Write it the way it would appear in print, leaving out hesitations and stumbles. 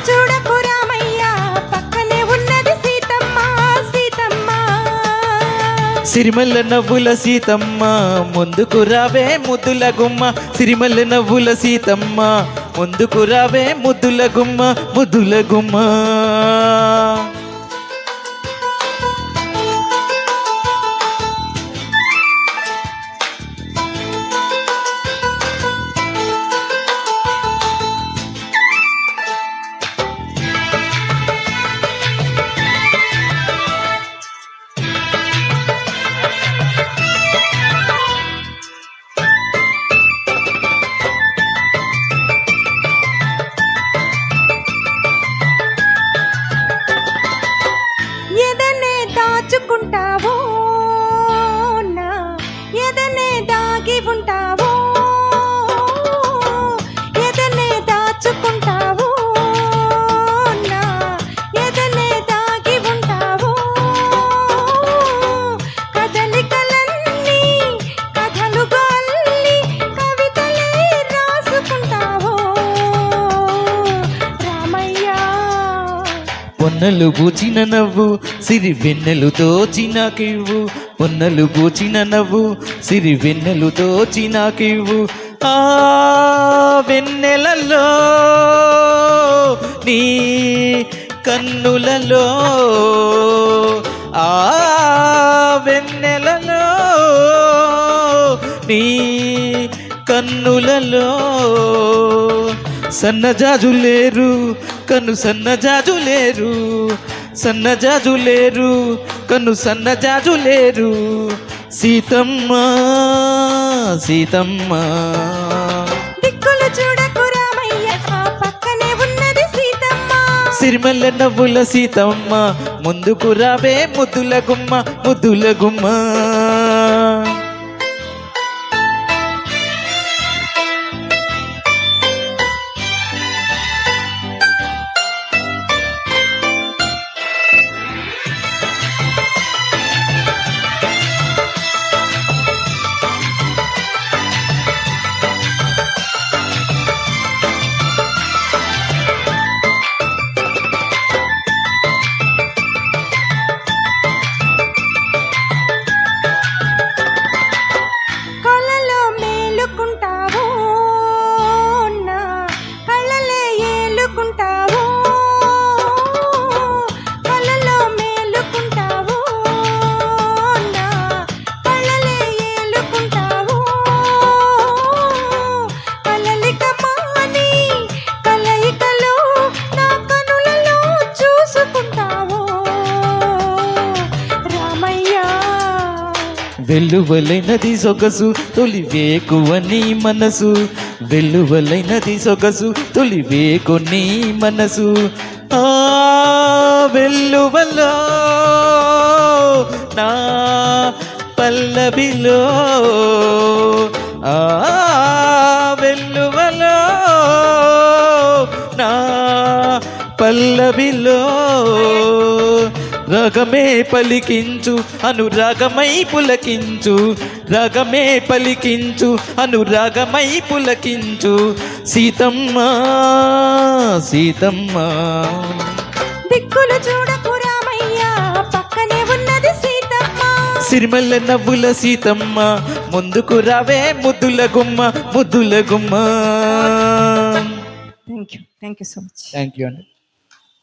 చూడకు రామయ్య పక్కనే ఉన్నది సీతమ్మ సీతమ్మ. సిరిమల్ల నవ్వుల సీతమ్మ ముందుకు రావే ముద్దుల గుమ్మ. సిరిమల్ల నవ్వుల సీతమ్మ ముందుకు రావే ముద్దుల గుమ్మ ముద్దుల గుమ్మ. దాచుకుంటావో నా ఎదనే దాగి ఉంటావో ఎదనే దాచుకుంటావో నా ఎదనే దాగి ఉంటావో కదలికలన్నీ కథలుగా అల్లి కవితలే రాసుకుంటావో రామయ్య. పొన్నలు పూచిన నవ్వు సిరి వెన్నెలు దోచినాకివ్వు. పొన్నలు పూచిన నవ్వు సిరి వెన్నెలు దోచినాకివ్వు. ఆ వెన్నెలలో నీ కన్నులలో ఆ వెన్నెలలో నీ కన్నులలో సన్నజాజులేరు కన్ను సన్నజాజులేరు సన్నజాజులేరు కన్ను సన్నజాజులేరు సీతమ్మ సీతమ్మ. దిక్కులు చూడకు రామయ్య పక్కనే ఉన్నది సీతమ్మ. సిరిమల్ల నవ్వుల సీతమ్మ ముందుకు రావే ముద్దుల గుమ్మ ముద్దుల గుమ్మ. వెల్లువలైనది సొగసు తొలి వేకువ నీ మనసు. వెల్లువలైనది సొగసు తొలి వేకు నీ మనసు. ఆ వెల్లువలో నా పల్లవిలో ఆ వెల్లువలో నా పల్లవిలో రాగమే పలికించు అనురాగమై పులకించు. రాగమే పలికించు అనురాగమై పులకించు సీతమ్మ సీతమ్మ. దిక్కులు చూడకు రామయ్య పక్కనే ఉన్నది సీతమ్మ. సిరిమల్ల నవ్వుల సీతమ్మ ముందుకు రావే ముద్దుల గుమ్మ ముద్దుల గుమ్మ. Thank you so much. Thank you అండి.